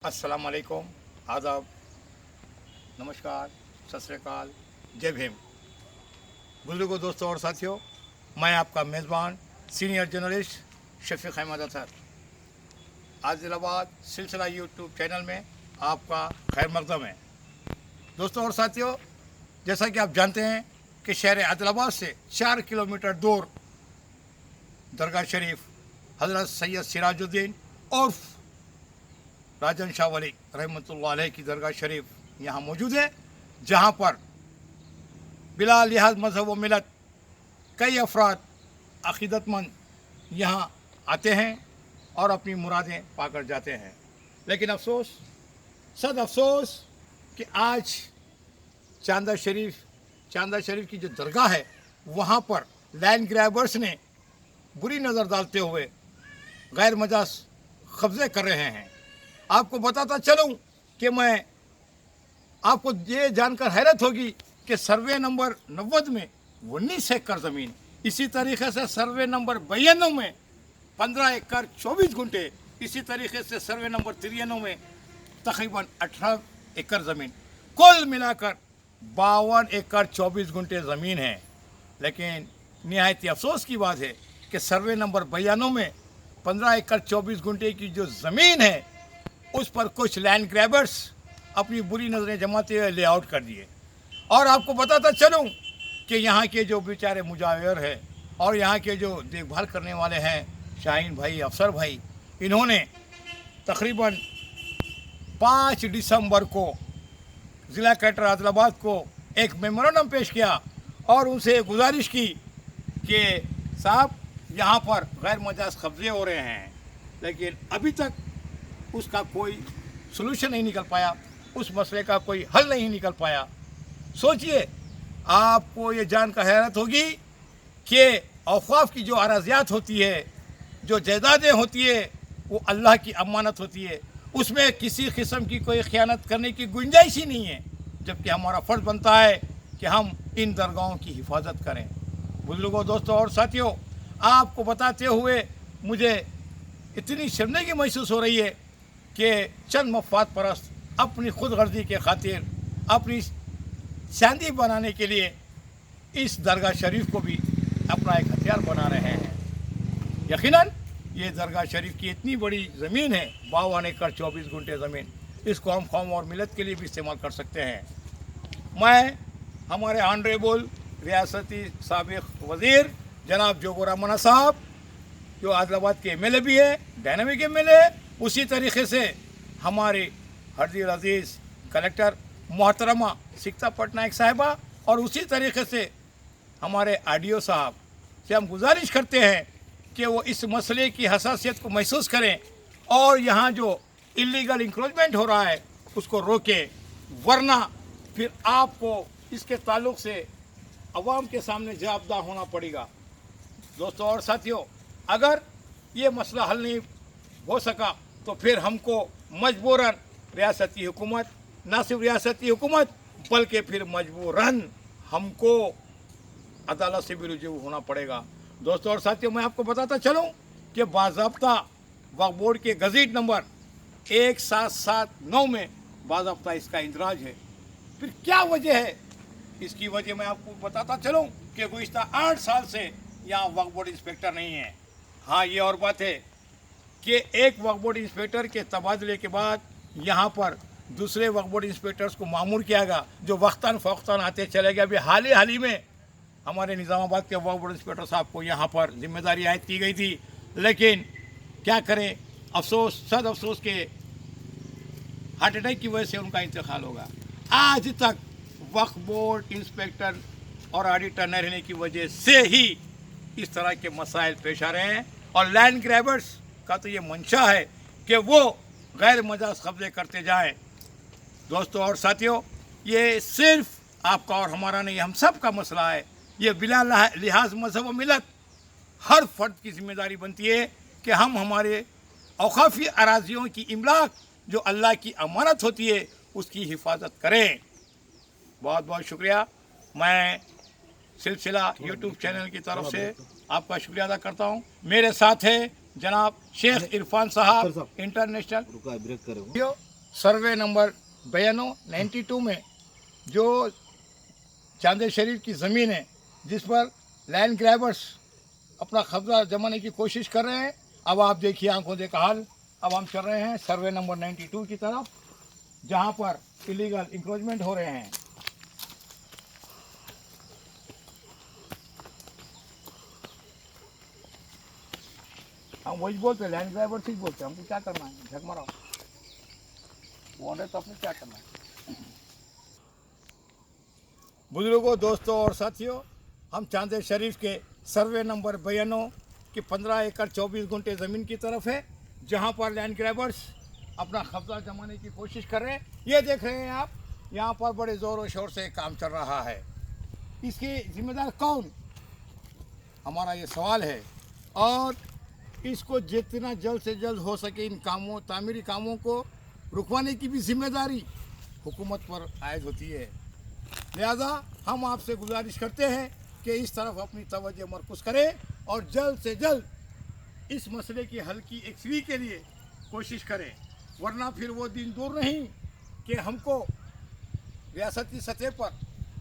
अस्सलाम वालेकुम, आदाब, नमस्कार, सत श्री अकाल, जय भीम। बुजुर्गों, दोस्तों और साथियों, मैं आपका मेज़बान सीनियर जर्नलिस्ट शफीक अहमद अतहर आदिलाबाद सिलसिला यूट्यूब चैनल में आपका खैर मकदम है। दोस्तों और साथियों, जैसा कि आप जानते हैं कि शहर आदिलाबाद से 4 किलोमीटर दूर दरगाह शरीफ हज़रत सैयद सिराजुद्दीन और राजन शाह वली रहमतुल्लाह अलैह की दरगाह शरीफ यहाँ मौजूद है, जहाँ पर बिला लिहाज मज़हब व मिलत कई अफराद अक़ीदतमंद यहाँ आते हैं और अपनी मुरादें पाकर जाते हैं। लेकिन अफसोस, सद अफसोस कि आज चांदा शरीफ की जो दरगाह है वहाँ पर लैंड ग्रैबर्स ने बुरी नज़र डालते हुए गैर मजाज कब्ज़े कर रहे हैं। आपको बताता चलूं कि मैं आपको ये जानकर हैरत होगी कि सर्वे नंबर 90 में 19 एकड़ ज़मीन, इसी तरीके से सर्वे नंबर 92 में 15 एकड़ 24 गुंठे, इसी तरीके से सर्वे नंबर 93 में तकरीबन 18 एकड़ ज़मीन, कुल मिलाकर 52 एकड़ 24 गुंठे ज़मीन है। लेकिन निहायत अफसोस की बात है कि सर्वे नंबर 92 में 15 एकड़ 24 गुंठे की जो ज़मीन है उस पर कुछ लैंड ग्रैबर्स अपनी बुरी नज़रें जमाते हुए लेआउट कर दिए। और आपको बताता चलूं कि यहाँ के जो बेचारे मुजावर है और यहाँ के जो देखभाल करने वाले हैं शाहीन भाई, अफसर भाई, इन्होंने तकरीबन 5 दिसंबर को ज़िला कलेक्टर आदिलाबाद को एक मेमोरेंडम पेश किया और उनसे गुजारिश की कि साहब यहाँ पर गैर मजाज कब्ज़े हो रहे हैं, लेकिन अभी तक उसका कोई सलूशन नहीं निकल पाया, उस मसले का कोई हल नहीं निकल पाया। सोचिए, आपको ये जानकर हैरत होगी कि औक़ाफ़ की जो अराज़ियात होती है, जो जायदादें होती है, वो अल्लाह की अमानत होती है, उसमें किसी किस्म की कोई ख़यानत करने की गुंजाइश ही नहीं है, जबकि हमारा फ़र्ज़ बनता है कि हम इन दरगाहों की हिफाजत करें। बुजुर्गों, दोस्तों और साथियों, आपको बताते हुए मुझे इतनी शर्मिंदगी महसूस हो रही है कि चंद मफाद परस्त अपनी खुद गर्जी के खातिर अपनी शांति बनाने के लिए इस दरगाह शरीफ को भी अपना एक हथियार बना रहे हैं। यकीनन ये दरगाह शरीफ की इतनी बड़ी ज़मीन है, 52 एकड़ 24 गुंठे ज़मीन, इसको हम कौम और मिलत के लिए भी इस्तेमाल कर सकते हैं। मैं हमारे ऑनरेबल रियासती साबिक़ वज़ीर जनाब जोगोरा मना साहब, जो आदिलाबाद के एमएलए भी है, डायनामिक एमएलए, उसी तरीके से हमारे हरदील अजीज़ कलेक्टर मोहतरमा सिकता पटनायक साहिबा और उसी तरीके से हमारे आरडीओ साहब से हम गुजारिश करते हैं कि वो इस मसले की हसासियत को महसूस करें और यहाँ जो इलीगल इंक्रोचमेंट हो रहा है उसको रोकें, वरना फिर आपको इसके ताल्लुक़ से अवाम के सामने जवाबदार होना पड़ेगा। दोस्तों और साथियों, अगर ये मसला हल नहीं हो सका तो फिर हमको मजबूरन रियासती हुकूमत, ना सिर्फ रियासती हुकूमत बल्कि फिर मजबूरन हमको अदालत से भी रुजू होना पड़ेगा। दोस्तों और साथियों, मैं आपको बताता चलूँ कि बाज़ाब्ता वक्फ बोर्ड के गज़ीट नंबर 1779 में बाज़ाब्ता इसका इंदराज है। फिर क्या वजह है इसकी? वजह मैं आपको बताता चलूँ कि गुज़िश्ता 8 साल से यहाँ वक्फ बोर्ड इंस्पेक्टर नहीं है। हाँ, ये और बात है कि एक वक्फ बोर्ड इंस्पेक्टर के तबादले के बाद यहाँ पर दूसरे वक्फ बोर्ड इंस्पेक्टर्स को मामूर किया गया, जो वक्तन फ़ौक़तन आते चले गए। अभी हाल ही में हमारे निज़ामाबाद के वक्फ बोर्ड इंस्पेक्टर साहब को यहाँ पर जिम्मेदारी आयद की गई थी, लेकिन क्या करें, अफसोस, सद अफसोस के हार्ट अटैक की वजह से उनका इंतकाल होगा। आज तक वक्फ बोर्ड इंस्पेक्टर और ऑडिटर न रहने की वजह से ही इस तरह के मसाइल पेश आ रहे हैं और लैंड ग्रैबर्स का तो ये मंशा है कि वो गैर मजाज कब्ज़े करते जाएं। दोस्तों और साथियों, ये सिर्फ आपका और हमारा नहीं, हम सब का मसला है। ये बिला लिहाज मज़हब व मिलत हर फर्द की जिम्मेदारी बनती है कि हम हमारे औक़ाफ़ी अराज़ियों की इमलाक, जो अल्लाह की अमानत होती है, उसकी हिफाजत करें। बहुत बहुत शुक्रिया। मैं सिलसिला यूट्यूब चैनल की तरफ से आपका शुक्रिया अदा करता हूँ। मेरे साथ है जनाब शेख इरफान साहब इंटरनेशनल। सर्वे नंबर 92 में जो चांदे शरीफ की ज़मीन है, जिस पर लैंड ग्रैबर्स अपना कब्जा जमाने की कोशिश कर रहे हैं। अब आप देखिए आंखों देखा हाल। अब हम चल रहे हैं सर्वे नंबर 92 की तरफ, जहां पर इलीगल इंक्रोचमेंट हो रहे हैं। हम वही बोलते हैं, लैंड ग्रैबर्स ही बोलते हैं। हमको क्या करना है, झक मारो वो तो अपने क्या करना है। बुजुर्गों, दोस्तों और साथियों, हम चांदे शरीफ के सर्वे नंबर 92 की 15 एकड़ 24 गुंठे ज़मीन की तरफ है, जहां पर लैंड ग्रैबर्स अपना कब्जा जमाने की कोशिश कर रहे हैं। ये देख रहे हैं आप, यहाँ पर बड़े ज़ोरों शोर से काम चल रहा है। इसके जिम्मेदार कौन, हमारा ये सवाल है। और इसको जितना जल्द से जल्द हो सके इन कामों, तामीरी कामों को रुकवाने की भी जिम्मेदारी हुकूमत पर आयद होती है। लिहाजा हम आपसे गुजारिश करते हैं कि इस तरफ अपनी तवज्जो मरकूज़ करें और जल्द से जल्द इस मसले की हल की यकसवी के लिए कोशिश करें, वरना फिर वो दिन दूर नहीं कि हमको रियासती सतह पर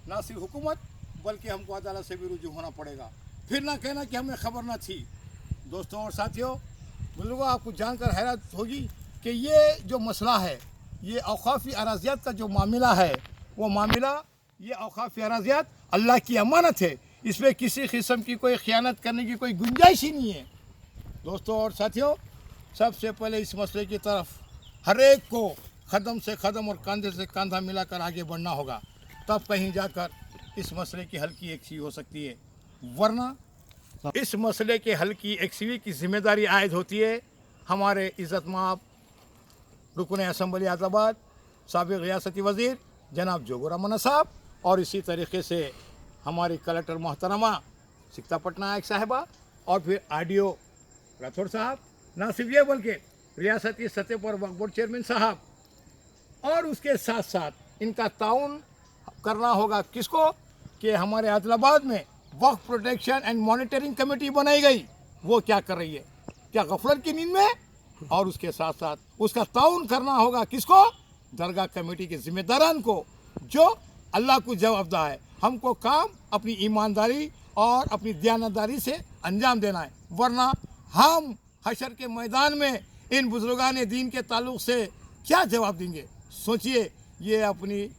ना सिर्फ हुकूमत बल्कि हमको अदालत से भी रुजू होना पड़ेगा। फिर ना कहना कि हमें खबर ना थी। दोस्तों और साथियों, बुजुर्गों, आपको जानकर हैरत होगी कि ये जो मसला है, ये औकाफ़ी अराज़ियात का जो मामला है, वो मामला ये औकाफ़ी अराज़ियात अल्लाह की अमानत है। इसमें किसी किस्म की कोई ख़यानत करने की कोई गुंजाइश ही नहीं है। दोस्तों और साथियों, सबसे पहले इस मसले की तरफ हर एक को कदम से कदम और कंधे से कंधा मिलाकर आगे बढ़ना होगा, तब कहीं जाकर इस मसले की हल की यकसवी हो सकती है। वरना इस मसले के हल की यकसवी की जिम्मेदारी आयद होती है हमारे इज़्ज़त-माब रुकन असम्बली आज़ाबाद साबिक़ रियासती वज़ीर जनाब जोगो रमन्ना साहब, और इसी तरीके से हमारी कलेक्टर मोहतरमा सिकता पटनायक साहिबा, और फिर आरडीओ राठौर साहब। ना सिर्फ ये बल्कि रियासती सतह पर वक्फ बोर्ड चेयरमैन साहब, और उसके साथ साथ इनका ताउन करना होगा किसको, कि हमारे आदिलाबाद में वक्फ प्रोटेक्शन एंड मॉनिटरिंग कमेटी बनाई गई। वो क्या कर रही है, क्या गफलत की नींद में? और उसके साथ साथ उसका ताउन करना होगा किसको, दरगाह कमेटी के जिम्मेदारान को, जो अल्लाह को जवाबदा है। हमको काम अपनी ईमानदारी और अपनी दयानतदारी से अंजाम देना है, वरना हम हशर के मैदान में इन बुजुर्गान दीन के ताल्लुक़ से क्या जवाब देंगे। सोचिए, ये अपनी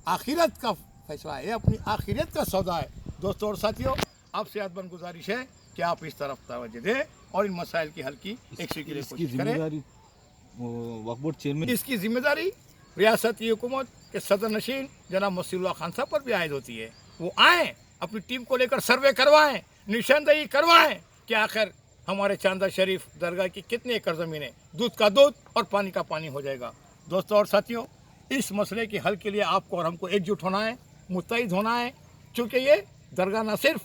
आखिरत का फैसला है, ये अपनी आखिरत का सौदा है। दोस्तों और साथियों, आपसे अदबन गुजारिश है कि आप इस तरफ तवज्जो दें और इन मसाइल की हल की यकसवी के लिए कोशिश करें। वक्फ बोर्ड चेयरमैन, इसकी जिम्मेदारी रियासती हुकूमत के सदर नशीन जनाब मसीहुल्लाह खान साहब पर भी आयद होती है। वो आएँ, अपनी टीम को लेकर सर्वे करवाएं, निशानदही करवाएं कि आखिर हमारे चांदा शरीफ दरगाह की कितने एकड़ ज़मीन है, दूध का दूध और पानी का पानी हो जाएगा। दोस्तों और साथियों, इस मसले के हल के लिए आपको और हमको एकजुट होना है, मुत्तहिद होना है, क्योंकि ये दरगाह न सिर्फ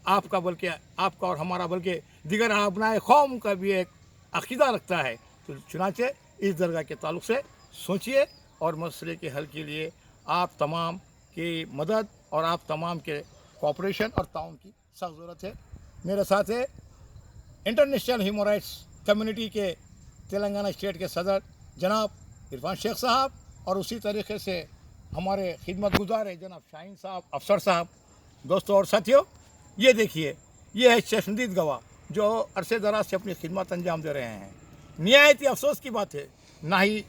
आपका बल्कि आपका और हमारा बल्कि दिगर अबनाए कौम का भी एक अक़ीदा रखता है। तो चुनांचे इस दरगाह के ताल्लुक़ से सोचिए और मसले के हल के लिए आप तमाम की मदद और आप तमाम के कोऑपरेशन और ताउन की सख्त ज़रूरत है। मेरे साथ है इंटरनेशनल ह्यूमन राइट्स कम्युनिटी के तेलंगाना स्टेट के सदर जनाब इरफान शेख साहब, और उसी तरीके से हमारे खिदमत गुजार है जनाब शाहीन साहब, अफसर साहब। दोस्तों और साथियों, ये देखिए, ये है चश्मदीद गवाह जो अरसे दराज से अपनी खिदमत अंजाम दे रहे हैं। निहायत ही अफसोस की बात है, ना ही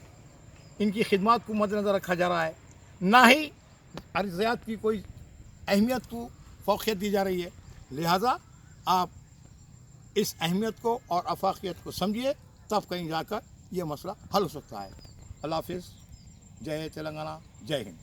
इनकी खिदमत को मद्देनज़र रखा जा रहा है, ना ही अर्ज़ियात की कोई अहमियत को फ़ौक़ियत दी जा रही है। लिहाजा आप इस अहमियत को और अफाकियत को समझिए, तब कहीं जाकर ये मसला हल हो सकता है। अल्लाह हाफ़िज़। जय तेलंगाना, जय हिंद।